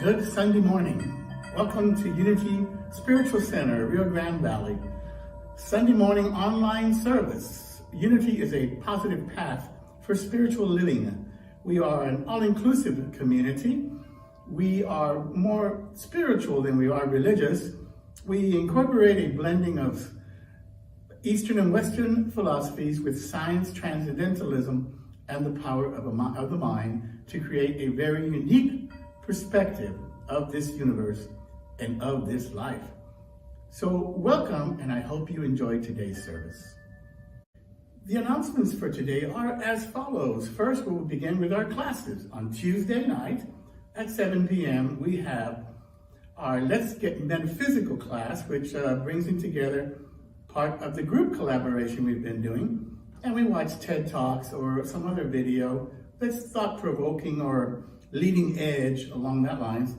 Good Sunday morning. Welcome to Unity Spiritual Center, Rio Grande Valley. Sunday morning online service. Unity is a positive path for spiritual living. We are an all-inclusive community. We are more spiritual than we are religious. We incorporate a blending of Eastern and Western philosophies with science, transcendentalism, and the power of the mind to create a very unique perspective of this universe and of this life. So welcome, and I hope you enjoyed today's service. The announcements for today are as follows. First, we will begin with our classes. On Tuesday night at 7 p.m., we have our Let's Get Metaphysical class, which brings in together part of the group collaboration we've been doing. And we watch TED Talks or some other video that's thought-provoking or leading edge along that lines.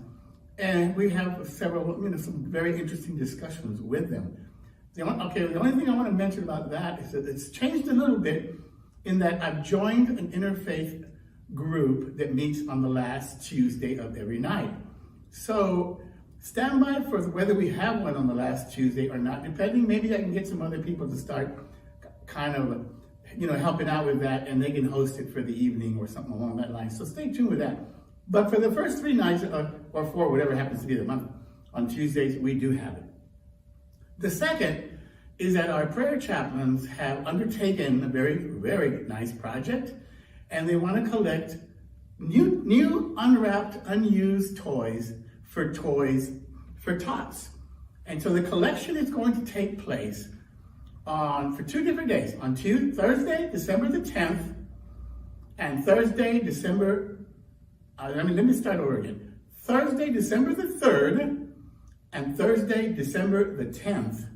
And we have several, some very interesting discussions with them. The only thing I want to mention about that is that it's changed a little bit in that I've joined an interfaith group that meets on the last Tuesday of every night. So stand by for whether we have one on the last Tuesday or not, depending. Maybe I can get some other people to start kind of, helping out with that, and they can host it for the evening or something along that line. So stay tuned with that. But for the first 3 nights, or 4, whatever happens to be the month, on Tuesdays, we do have it. The second is that our prayer chaplains have undertaken a very, very nice project, and they want to collect new unwrapped, unused toys for tots. And so the collection is going to take place for 2 different days. On Thursday, December the 10th, and Thursday, let me start over again. Thursday, December the 3rd, and Thursday, December the 10th,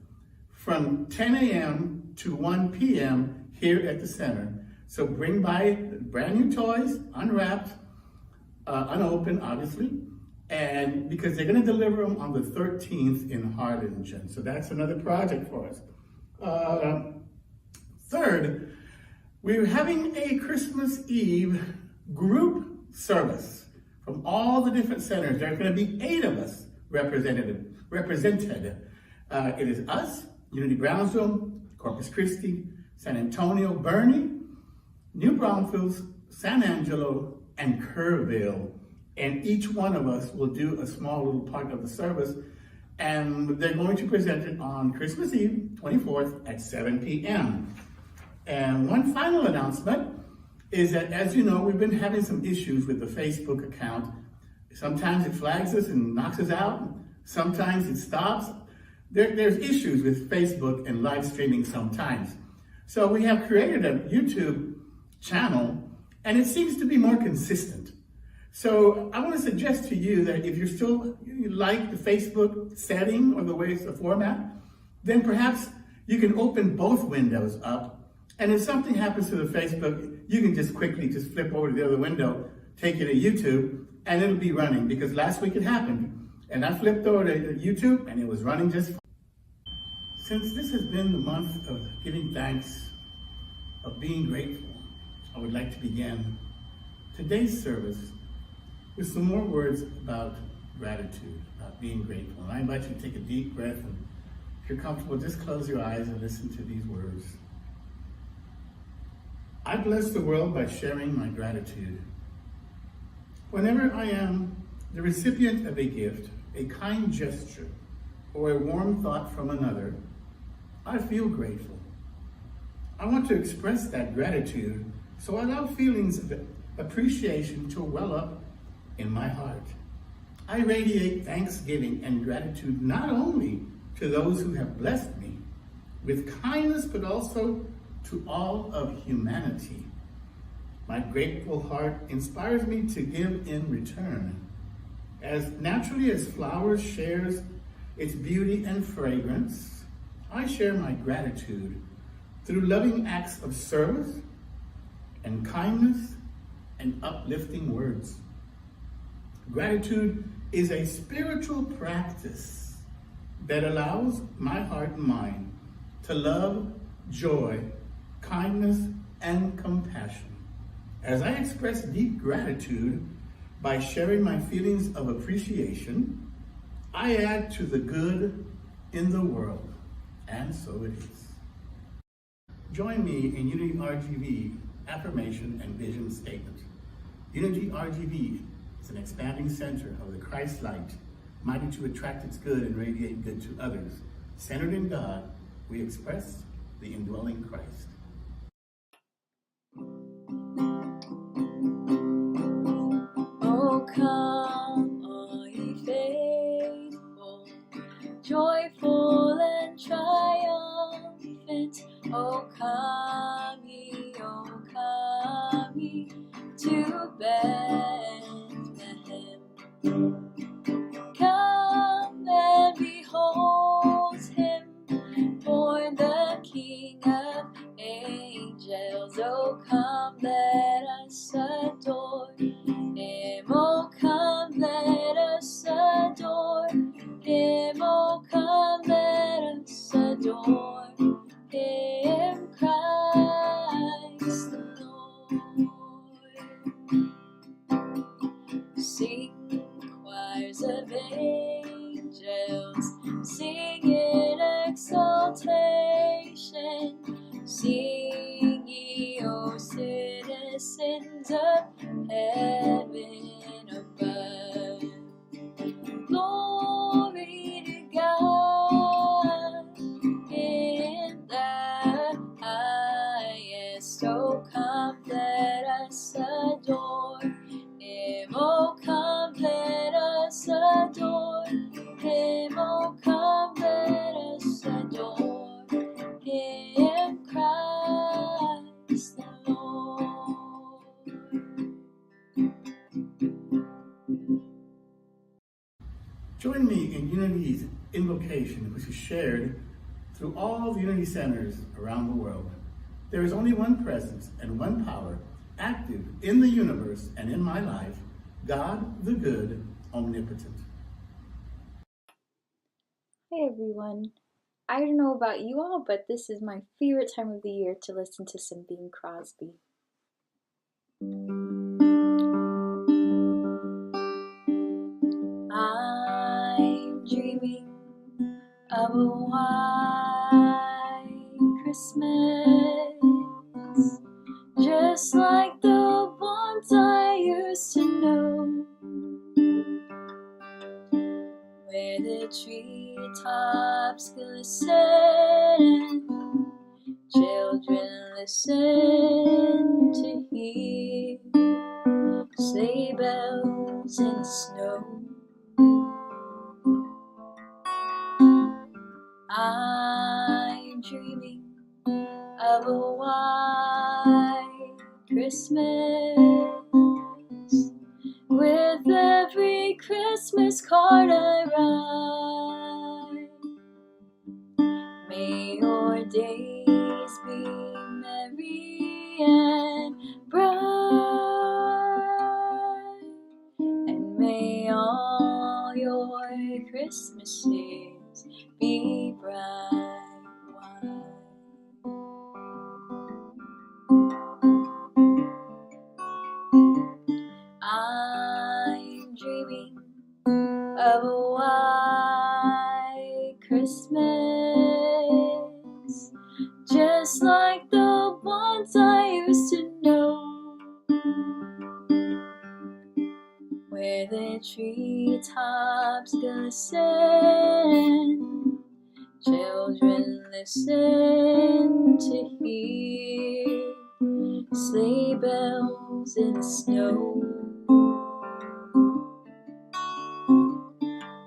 from 10 a.m. to 1 p.m. here at the center. So bring by brand new toys, unwrapped, unopened, obviously, and because they're going to deliver them on the 13th in Harlingen. So that's another project for us. Third, we're having a Christmas Eve group service from all the different centers. There are going to be 8 of us represented. It is us, Unity Brownsville, Corpus Christi, San Antonio, Bernie, New Braunfels, San Angelo, and Kerrville. And each one of us will do a small little part of the service. And they're going to present it on Christmas Eve, 24th at 7 p.m. And one final announcement is that, as you know, we've been having some issues with the Facebook account. Sometimes it flags us and knocks us out. Sometimes it stops. There's issues with Facebook and live streaming sometimes. So we have created a YouTube channel, and it seems to be more consistent. So I want to suggest to you that if you like the Facebook setting or the way it's the format, then perhaps you can open both windows up. And if something happens to the Facebook, you can just quickly flip over to the other window, take it to YouTube, and it'll be running. Because last week it happened, and I flipped over to YouTube, and it was running just fine. Since this has been the month of giving thanks, of being grateful, I would like to begin today's service with some more words about gratitude, about being grateful. And I invite you to take a deep breath, and if you're comfortable, just close your eyes and listen to these words. I bless the world by sharing my gratitude. Whenever I am the recipient of a gift, a kind gesture, or a warm thought from another, I feel grateful. I want to express that gratitude, so I allow feelings of appreciation to well up in my heart. I radiate thanksgiving and gratitude not only to those who have blessed me with kindness, but also to all of humanity. My grateful heart inspires me to give in return. As naturally as flowers shares its beauty and fragrance, I share my gratitude through loving acts of service and kindness and uplifting words. Gratitude is a spiritual practice that allows my heart and mind to love, joy, kindness, and compassion. As I express deep gratitude, By sharing my feelings of appreciation, I add to the good in the world, and so it is. Join me in Unity RGV affirmation and vision statement. Unity RGV is an expanding center of the Christ light, mighty to attract its good and radiate good to others. Centered in God, we express the indwelling Christ. Oh, come, all ye faithful, joyful and triumphant. Oh, come ye to Bethlehem. Come and behold him, born the King of angels. Oh, come, let us adore him. Oh, come, let us adore him. Oh, come, let us adore him, Christ the Lord. Sing choirs of angels, sing in exaltation. Sing ye, O citizens of heaven above. Glory to God in the highest. Oh, come, let us adore him. Oh, come, let us adore him. Oh, come, let us adore him, Christ the Lord. Join me in Unity's invocation, which is shared through all the Unity centers around the world. There is only one presence and one power active in the universe and in my life, God the good, omnipotent. Hey everyone. I don't know about you all, but this is my favorite time of the year to listen to some Bing Crosby. I'm dreaming of a white Christmas, just like the ones I used to know, where the treetops glisten and children listen to hear sleigh bells in the snow. I'm dreaming of a white Christmas, with every Christmas card I write. May your days be merry and bright, and may all your Christmases be bright white. I'm dreaming of a white Christmas, just like the ones I used to know, where the treetops glisten, children listen to hear sleigh bells in the snow.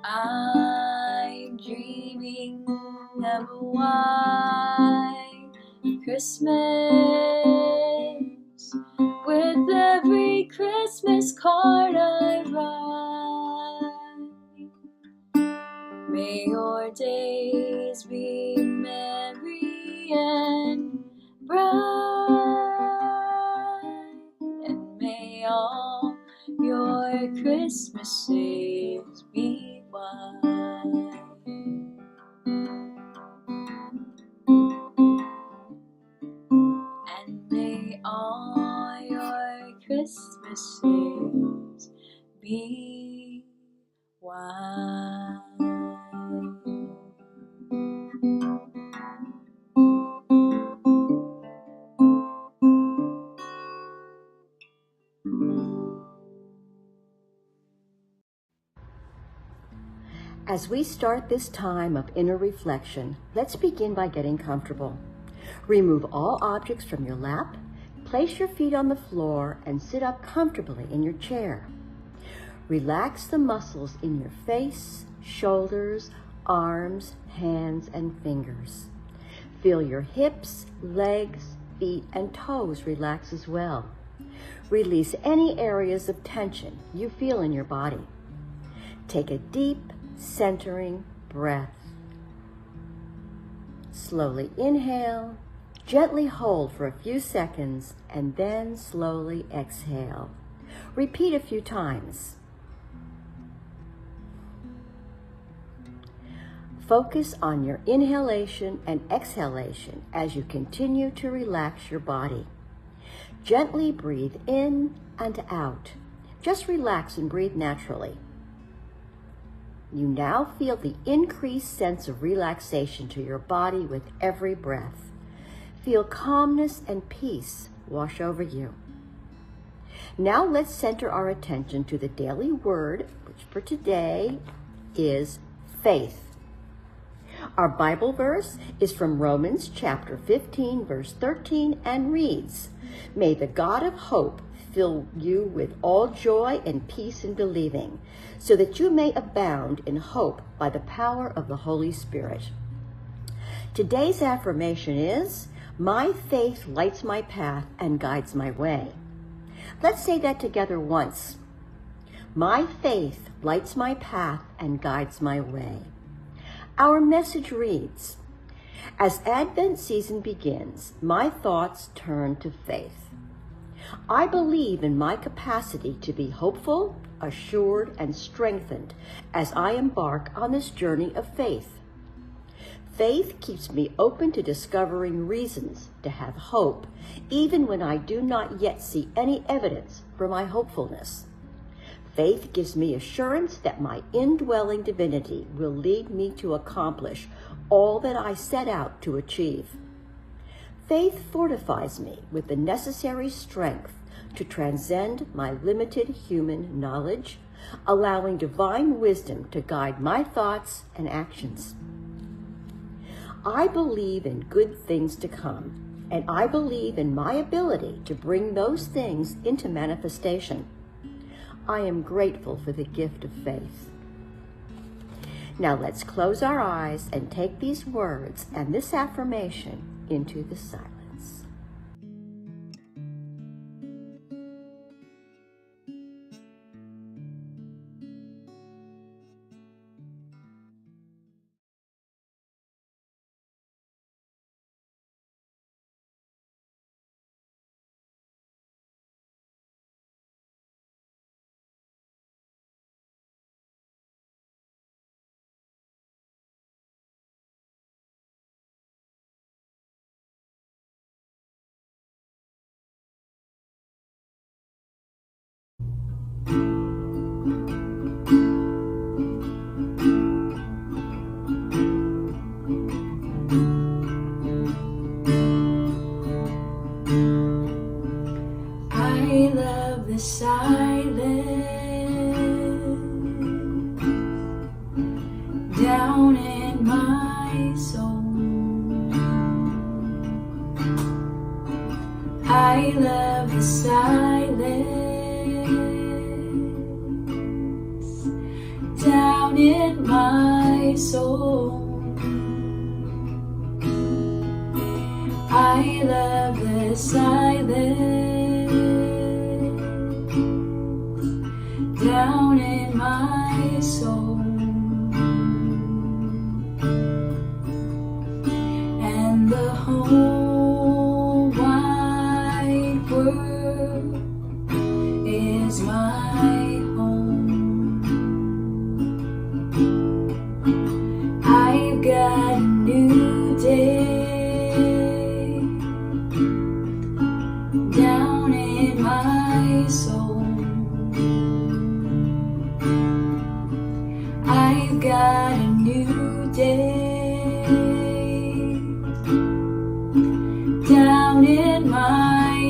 I'm dreaming of a white Christmas, with every Christmas card I write. May your days be merry and bright, and may all your Christmases be white. And may all your Christmases rewind. As we start this time of inner reflection, let's begin by getting comfortable. Remove all objects from your lap, place your feet on the floor, and sit up comfortably in your chair. Relax the muscles in your face, shoulders, arms, hands, and fingers. Feel your hips, legs, feet, and toes relax as well. Release any areas of tension you feel in your body. Take a deep, centering breath. Slowly inhale, gently hold for a few seconds, and then slowly exhale. Repeat a few times. Focus on your inhalation and exhalation as you continue to relax your body. Gently breathe in and out. Just relax and breathe naturally. You now feel the increased sense of relaxation to your body with every breath. Feel calmness and peace wash over you. Now let's center our attention to the daily word, which for today is faith. Our Bible verse is from Romans chapter 15, verse 13, and reads, "May the God of hope fill you with all joy and peace in believing, so that you may abound in hope by the power of the Holy Spirit." Today's affirmation is, "My faith lights my path and guides my way." Let's say that together once. My faith lights my path and guides my way. Our message reads, as Advent season begins, my thoughts turn to faith. I believe in my capacity to be hopeful, assured, and strengthened as I embark on this journey of faith. Faith keeps me open to discovering reasons to have hope, even when I do not yet see any evidence for my hopefulness. Faith gives me assurance that my indwelling divinity will lead me to accomplish all that I set out to achieve. Faith fortifies me with the necessary strength to transcend my limited human knowledge, allowing divine wisdom to guide my thoughts and actions. I believe in good things to come, and I believe in my ability to bring those things into manifestation. I am grateful for the gift of faith. Now let's close our eyes and take these words and this affirmation into the silence. I love the silence down in my soul. I love the silence down in my soul. I love the silence down in my soul. And the whole wide world is my home. I've got a new day down in my soul.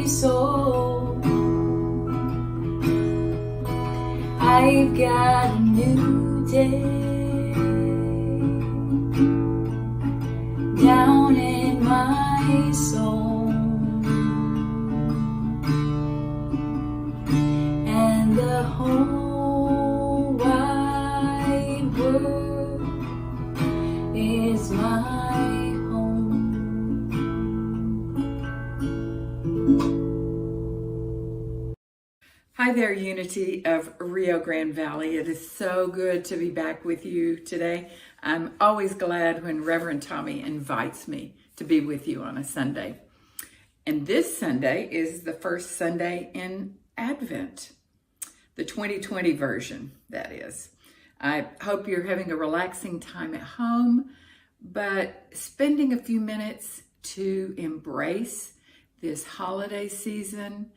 soul. I've got a new day down in my soul, and the whole wide world is my home. Hi there, Unity of Rio Grande Valley. It is so good to be back with you today. I'm always glad when Reverend Tommy invites me to be with you on a Sunday. And this Sunday is the first Sunday in Advent, the 2020 version, that is. I hope you're having a relaxing time at home, but spending a few minutes to embrace this holiday season,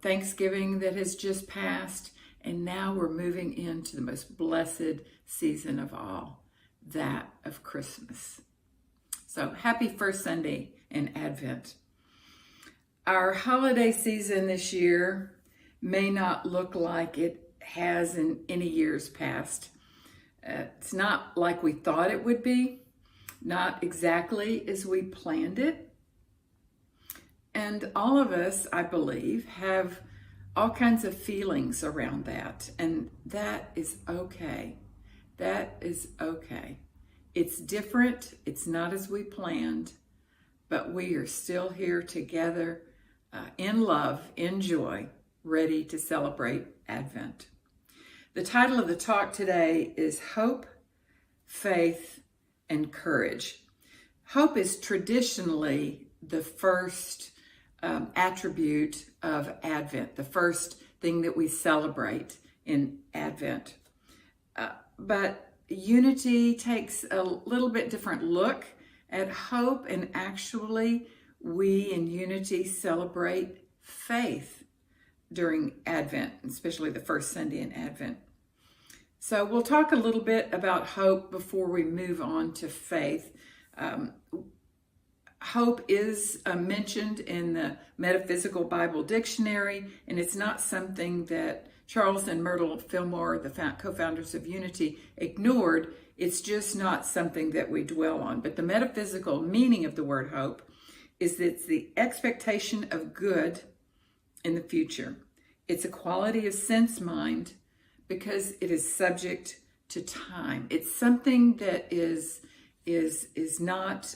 Thanksgiving that has just passed, and now we're moving into the most blessed season of all, that of Christmas. So happy first Sunday in Advent. Our holiday season this year may not look like it has in any years past. It's not like we thought it would be, not exactly as we planned it. And all of us, I believe, have all kinds of feelings around that. And that is okay. That is okay. It's different. It's not as we planned, but we are still here together in love, in joy, ready to celebrate Advent. The title of the talk today is Hope, Faith, and Courage. Hope is traditionally the first attribute of Advent, the first thing that we celebrate in Advent. But Unity takes a little bit different look at hope, and actually we in Unity celebrate faith during Advent, especially the first Sunday in Advent. So we'll talk a little bit about hope before we move on to faith. Hope is mentioned in the Metaphysical Bible Dictionary, and it's not something that Charles and Myrtle Fillmore, the co-founders of Unity, ignored. It's just not something that we dwell on. But the metaphysical meaning of the word hope is that it's the expectation of good in the future. It's a quality of sense mind because it is subject to time. It's something that is not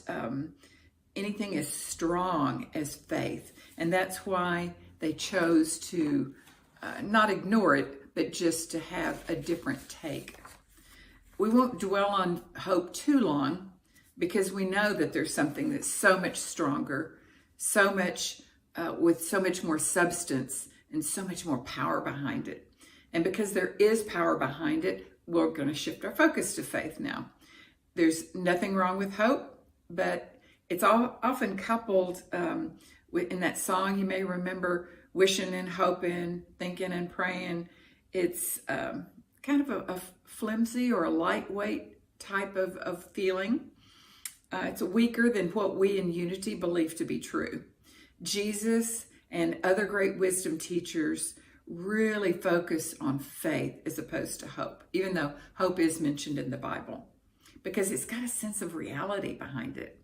anything as strong as faith. And that's why they chose to not ignore it, but just to have a different take. We won't dwell on hope too long because we know that there's something that's so much stronger, so much with so much more substance and so much more power behind it. And because there is power behind it, we're going to shift our focus to faith now. There's nothing wrong with hope, but it's often coupled in that song you may remember, wishing and hoping, thinking and praying. It's kind of a flimsy or a lightweight type of feeling. It's weaker than what we in Unity believe to be true. Jesus and other great wisdom teachers really focus on faith as opposed to hope, even though hope is mentioned in the Bible, because it's got a sense of reality behind it.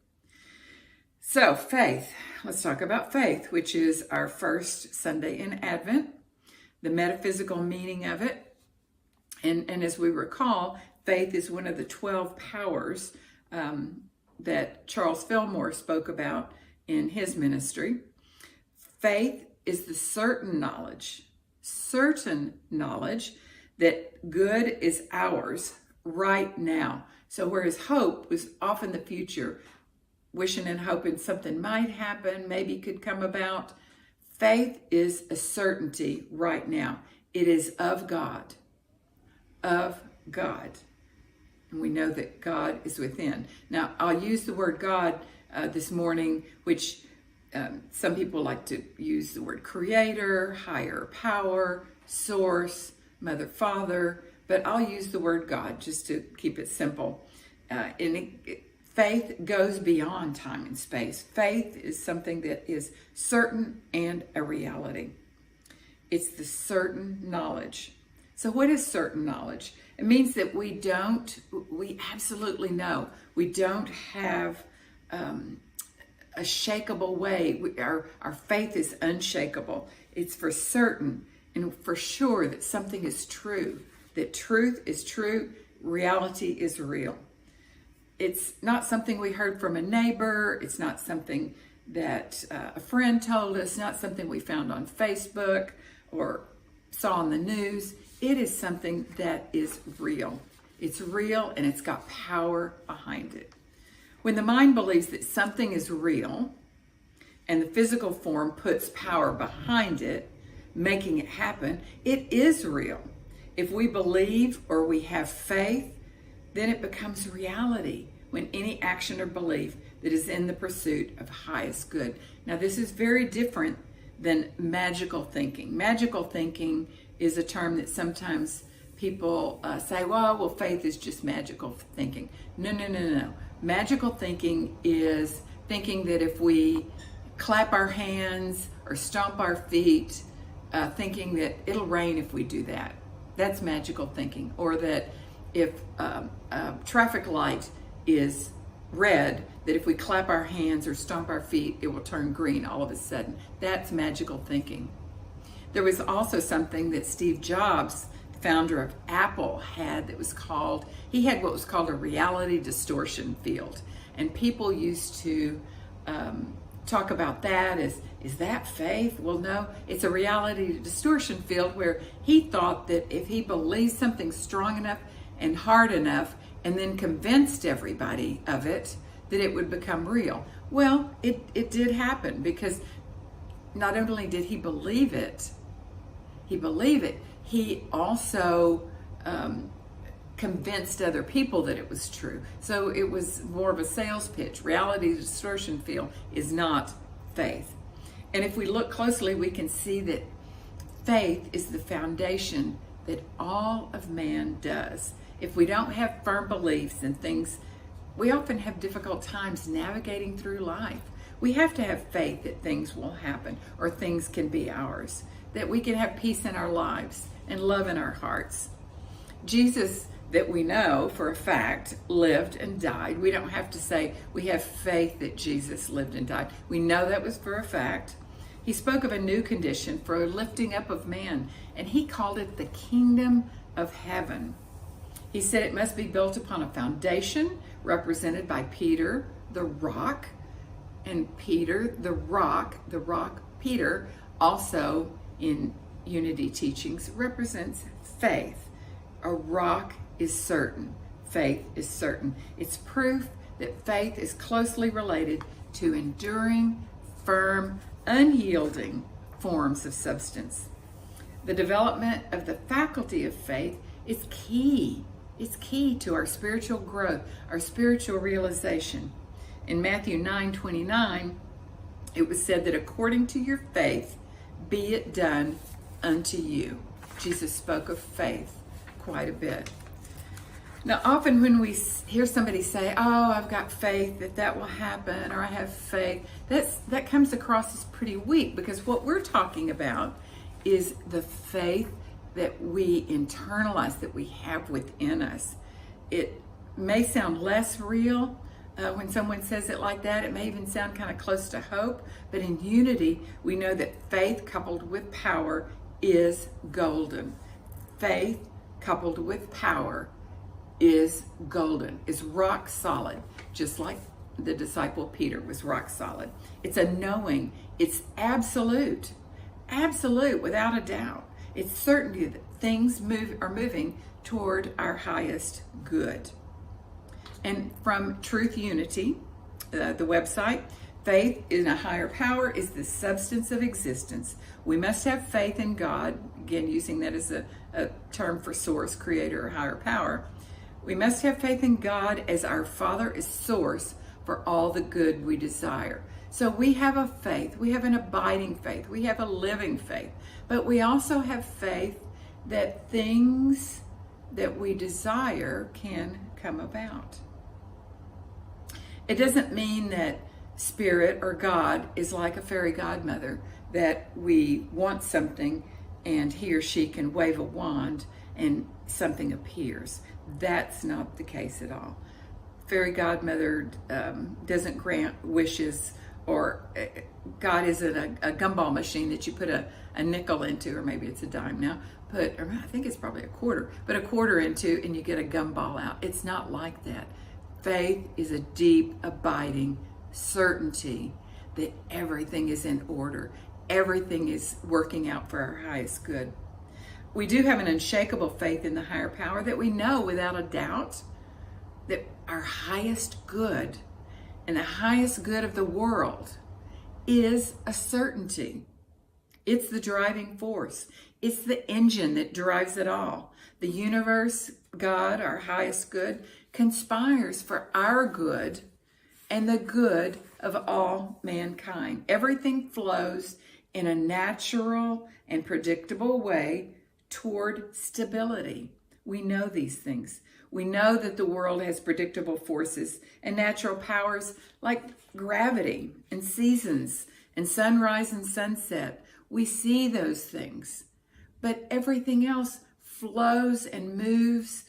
So faith, let's talk about faith, which is our first Sunday in Advent, the metaphysical meaning of it. And as we recall, faith is one of the 12 powers that Charles Fillmore spoke about in his ministry. Faith is the certain knowledge that good is ours right now. So whereas hope was often the future, wishing and hoping something might happen, maybe could come about, faith is a certainty right now. It is of God. Of God. And we know that God is within. Now, I'll use the word God this morning, which some people like to use the word creator, higher power, source, mother, father, but I'll use the word God just to keep it simple. Faith goes beyond time and space. Faith is something that is certain and a reality. It's the certain knowledge. So what is certain knowledge? It means that we absolutely know. We don't have a shakable way. Our faith is unshakable. It's for certain and for sure that something is true, that truth is true, reality is real. It's not something we heard from a neighbor. It's not something that a friend told us, not something we found on Facebook or saw on the news. It is something that is real. It's real and it's got power behind it. When the mind believes that something is real and the physical form puts power behind it, making it happen, it is real. If we believe or we have faith, then it becomes reality when any action or belief that is in the pursuit of highest good. Now, this is very different than magical thinking. Magical thinking is a term that sometimes people say, well, faith is just magical thinking. No. Magical thinking is thinking that if we clap our hands or stomp our feet, thinking that it'll rain if we do that. That's magical thinking. Or that if a traffic light is red, that if we clap our hands or stomp our feet, it will turn green all of a sudden. That's magical thinking. There was also something that Steve Jobs, founder of Apple, had that was called, he had what was called a reality distortion field. And people used to talk about that as, is that faith? Well, no, it's a reality distortion field where he thought that if he believed something strong enough and hard enough and then convinced everybody of it, that it would become real. Well, it did happen, because not only did he believe it, he also convinced other people that it was true. So it was more of a sales pitch. Reality distortion field is not faith. And if we look closely, we can see that faith is the foundation that all of man does. If we don't have firm beliefs in things, we often have difficult times navigating through life. We have to have faith that things will happen or things can be ours, that we can have peace in our lives and love in our hearts. Jesus, that we know for a fact, lived and died. We don't have to say we have faith that Jesus lived and died. We know that was for a fact. He spoke of a new condition for a lifting up of man, and he called it the kingdom of heaven. He said it must be built upon a foundation represented by Peter, the rock, and Peter, the rock, Peter, also in unity teachings, represents faith. A rock is certain. Faith is certain. It's proof that faith is closely related to enduring, firm, unyielding forms of substance. The development of the faculty of faith is key. It's key to our spiritual growth, our spiritual realization. In Matthew 9:29, it was said that according to your faith, be it done unto you. Jesus spoke of faith quite a bit. Now, often when we hear somebody say, oh, I've got faith that will happen, or I have faith, that comes across as pretty weak, because what we're talking about is the faith that we internalize, that we have within us. It may sound less real when someone says it like that. It may even sound kind of close to hope, but in unity, we know that faith coupled with power is golden. Faith coupled with power is golden, is rock solid, just like the disciple Peter was rock solid. It's a knowing, it's absolute without a doubt. It's certainty that things are moving toward our highest good. And from Truth Unity, the website, faith in a higher power is the substance of existence. We must have faith in God, again using that as a term for source, creator, or higher power. We must have faith in God as our Father is source for all the good we desire. So we have a faith, we have an abiding faith, we have a living faith, but we also have faith that things that we desire can come about. It doesn't mean that Spirit or God is like a fairy godmother, that we want something and he or she can wave a wand and something appears. That's not the case at all. Fairy godmother doesn't grant wishes, or God isn't a gumball machine that you put a nickel into, or maybe it's a dime now, or I think it's probably a quarter, but a quarter into and you get a gumball out. It's not like that. Faith is a deep, abiding certainty that everything is in order. Everything is working out for our highest good. We do have an unshakable faith in the higher power that we know without a doubt that our highest good and the highest good of the world is a certainty. It's the driving force. It's the engine that drives it all. The universe, God, our highest good, conspires for our good and the good of all mankind. Everything flows in a natural and predictable way toward stability. We know these things. We know that the world has predictable forces and natural powers like gravity and seasons and sunrise and sunset. We see those things, but everything else flows and moves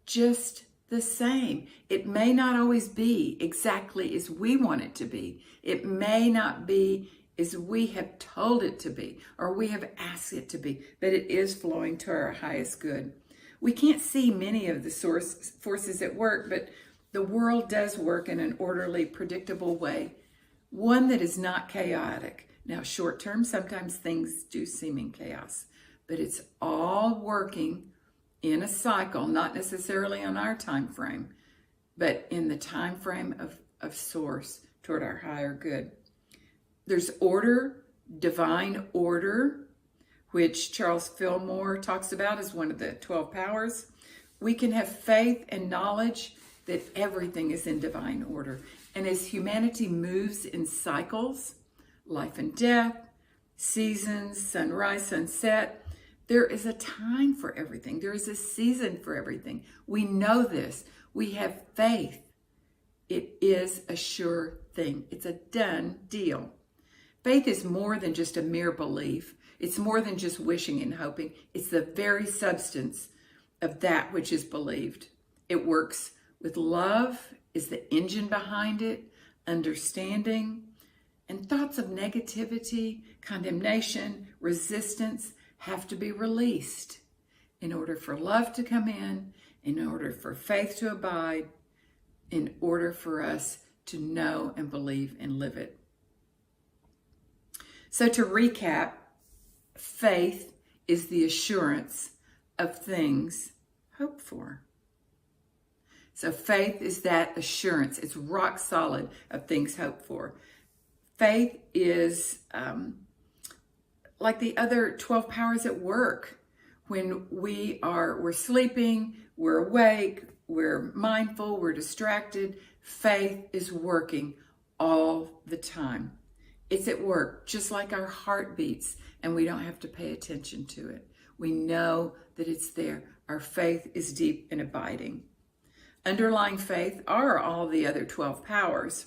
just the same. It may not always be exactly as we want it to be. It may not be as we have told it to be or we have asked it to be, but it is flowing to our highest good. We can't see many of the forces at work, but the world does work in an orderly, predictable way, one that is not chaotic. Now, short term, sometimes things do seem in chaos, but it's all working in a cycle, not necessarily on our time frame, but in the time frame of source toward our higher good. There's order, divine order, which Charles Fillmore talks about as one of the 12 powers. We can have faith and knowledge that everything is in divine order. And as humanity moves in cycles, life and death, seasons, sunrise, sunset, there is a time for everything. There is a season for everything. We know this. We have faith. It is a sure thing. It's a done deal. Faith is more than just a mere belief. It's more than just wishing and hoping. It's the very substance of that which is believed. It works with love, is the engine behind it, understanding, and thoughts of negativity, condemnation, resistance have to be released in order for love to come in order for faith to abide, in order for us to know and believe and live it. So to recap, faith is the assurance of things hoped for. So faith is that assurance. It's rock solid of things hoped for. Faith is like the other 12 powers at work. When we're sleeping, we're awake, we're mindful, we're distracted, faith is working all the time. It's at work, just like our heart beats, and we don't have to pay attention to it. We know that it's there. Our faith is deep and abiding. Underlying faith are all the other 12 powers: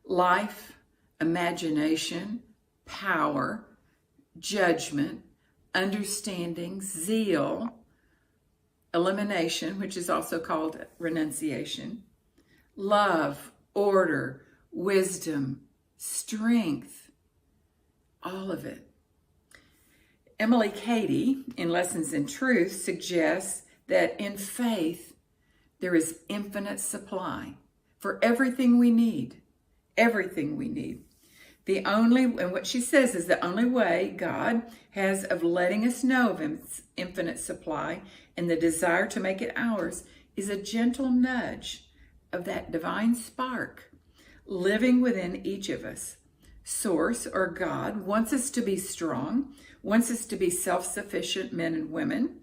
life, imagination, power, judgment, understanding, zeal, elimination, which is also called renunciation, love, order, wisdom, strength, all of it. Emily Cady, in Lessons in Truth, suggests that in faith, there is infinite supply for everything we need. Everything we need. And what she says is the only way God has of letting us know of His infinite supply and the desire to make it ours is a gentle nudge of that divine spark living within each of us. Source, or God, wants us to be strong, wants us to be self-sufficient men and women,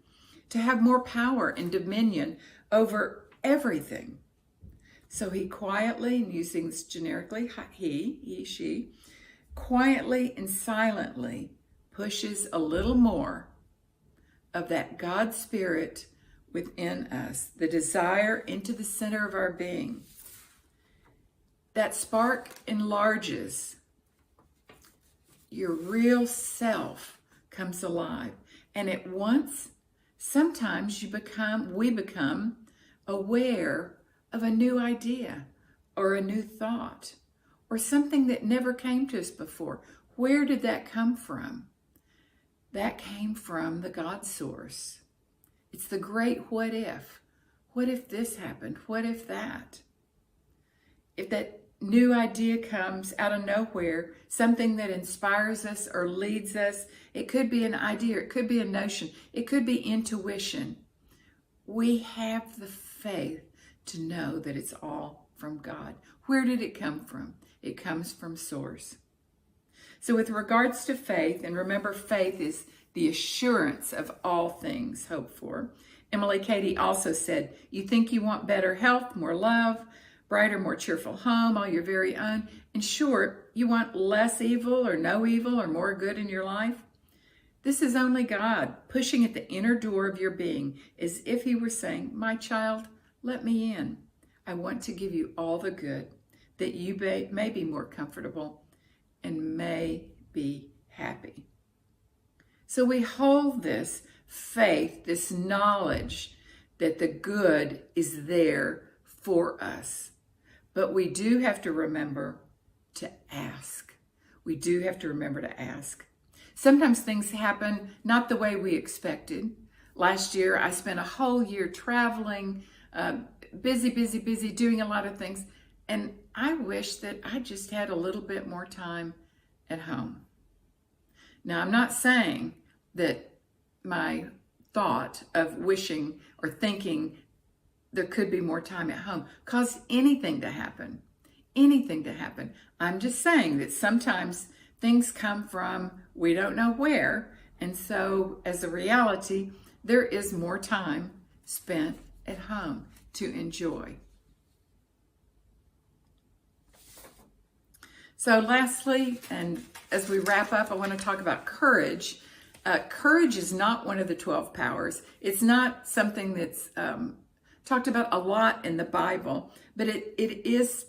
to have more power and dominion over everything. So He quietly, and using this generically, he, she, quietly and silently pushes a little more of that God Spirit within us, the desire into the center of our being. that spark enlarges. Your real self comes alive. And at once, sometimes we become aware of a new idea or a new thought or something that never came to us before. Where did that come from? That came from the God source. It's the great what if. What if this happened? What if that? If that new idea comes out of nowhere, something that inspires us or leads us, it could be an idea, it could be a notion, it could be intuition. We have the faith to know that it's all from God. Where did it come from? It comes from source. So with regards to faith, and remember, faith is the assurance of all things hoped for. Emily Cady also said, you think you want better health, more love, brighter, more cheerful home, all your very own. In short, you want less evil or no evil or more good in your life? This is only God pushing at the inner door of your being as if he were saying, my child, let me in. I want to give you all the good that you may be more comfortable and may be happy. So we hold this faith, this knowledge that the good is there for us. But we do have to remember to ask. We do have to remember to ask. Sometimes things happen not the way we expected. Last year, I spent a whole year traveling, busy, doing a lot of things. And I wish that I just had a little bit more time at home. Now, I'm not saying that my thought of wishing or thinking there could be more time at home caused anything to happen. I'm just saying that sometimes things come from we don't know where. And so as a reality, there is more time spent at home to enjoy. So lastly, and as we wrap up, I want to talk about courage. Courage is not one of the 12 powers. It's not something that's talked about a lot in the Bible, but it is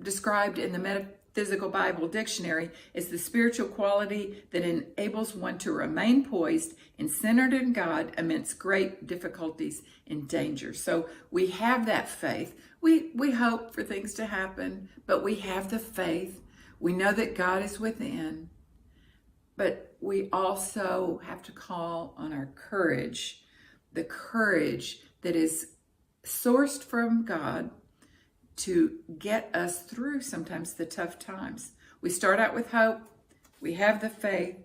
described in the Metaphysical Bible Dictionary as the spiritual quality that enables one to remain poised and centered in God amidst great difficulties and danger. So we have that faith. We hope for things to happen, but we have the faith. We know that God is within, but we also have to call on our courage, the courage that is sourced from God to get us through sometimes the tough times. We start out with hope, we have the faith,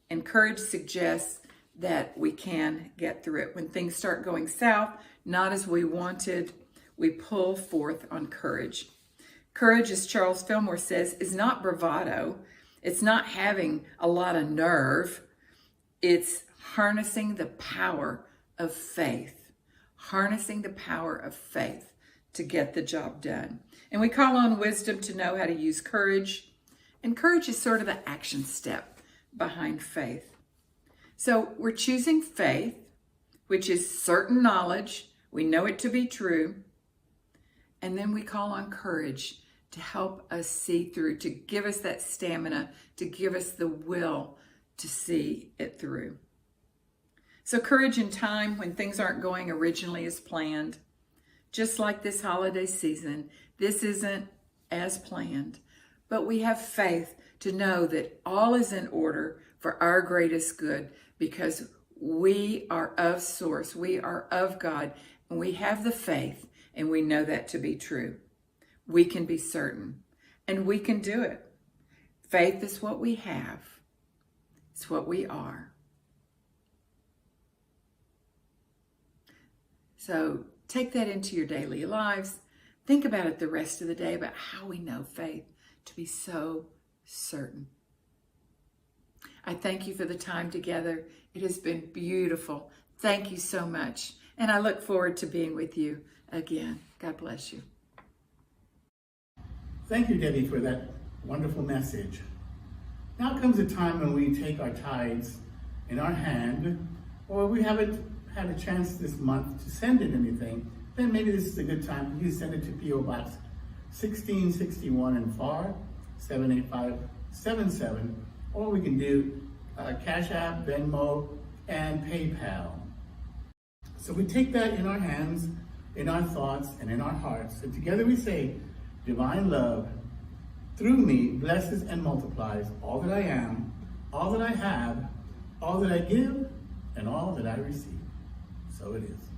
and courage suggests that we can get through it. When things start going south, not as we wanted, we pull forth on courage. Courage, as Charles Fillmore says, is not bravado. It's not having a lot of nerve. It's harnessing the power of faith. Harnessing the power of faith to get the job done. And we call on wisdom to know how to use courage. And courage is sort of the action step behind faith. So we're choosing faith, which is certain knowledge. We know it to be true. And then we call on courage to help us see through, to give us that stamina, to give us the will to see it through. So courage in time when things aren't going originally as planned. Just like this holiday season, this isn't as planned, but we have faith to know that all is in order for our greatest good because we are of source, we are of God, and we have the faith, and we know that to be true. We can be certain, and we can do it. Faith is what we have. It's what we are. So take that into your daily lives. Think about it the rest of the day, about how we know faith to be so certain. I thank you for the time together. It has been beautiful. Thank you so much. And I look forward to being with you again. God bless you. Thank you, Debbie, for that wonderful message. Now comes a time when we take our tithes in our hand, or we haven't had a chance this month to send in anything, then maybe this is a good time for you to send it to P.O. Box 1661 in FAR, 78577, or we can do Cash App, Venmo, and PayPal. So we take that in our hands, in our thoughts, and in our hearts, and together we say, divine love, through me, blesses and multiplies all that I am, all that I have, all that I give, and all that I receive. So it is.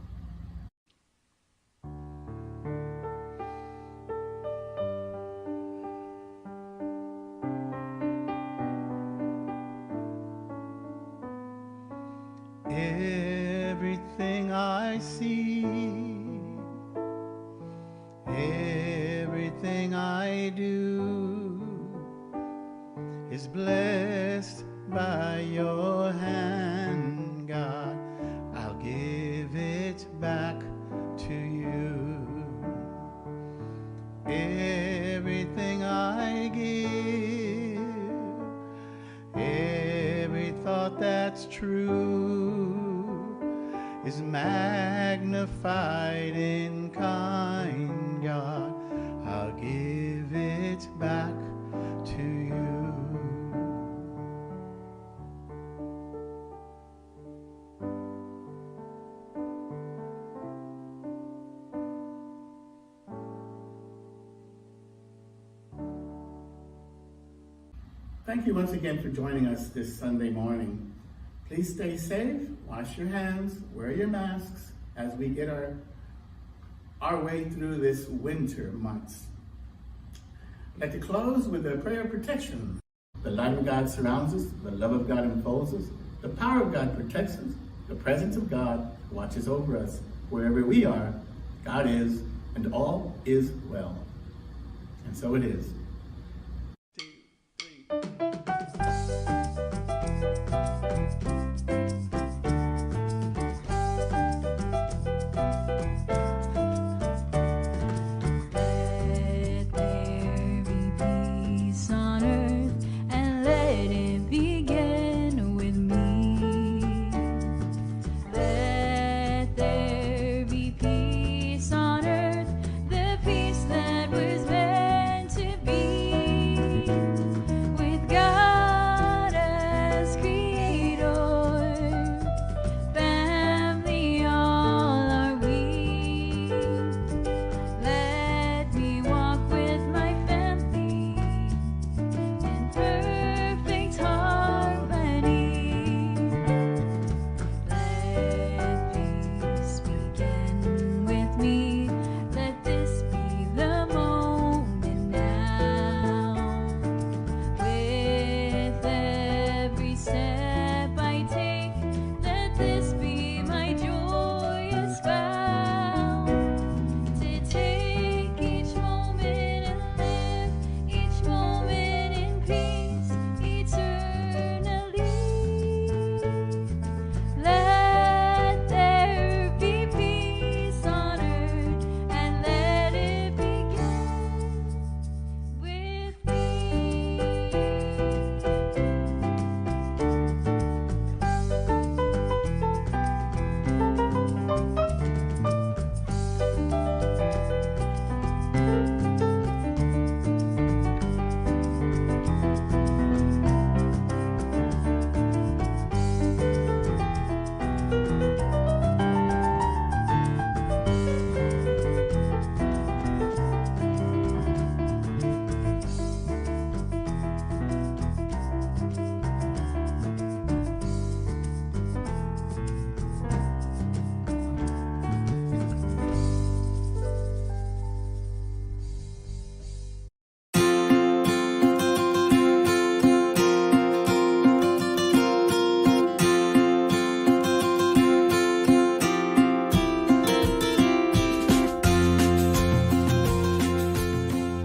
Everything I see, everything I do is blessed by your hand, God. I'll give it back to you. Everything I give, every thought that's true is magnified in kind, God. I'll give it back to you. Thank you once again for joining us this Sunday morning. Please stay safe, wash your hands, wear your masks as we get our way through this winter months. I'd like to close with a prayer of protection. The light of God surrounds us, the love of God enfolds us, the power of God protects us, the presence of God watches over us. Wherever we are, God is, and all is well. And so it is.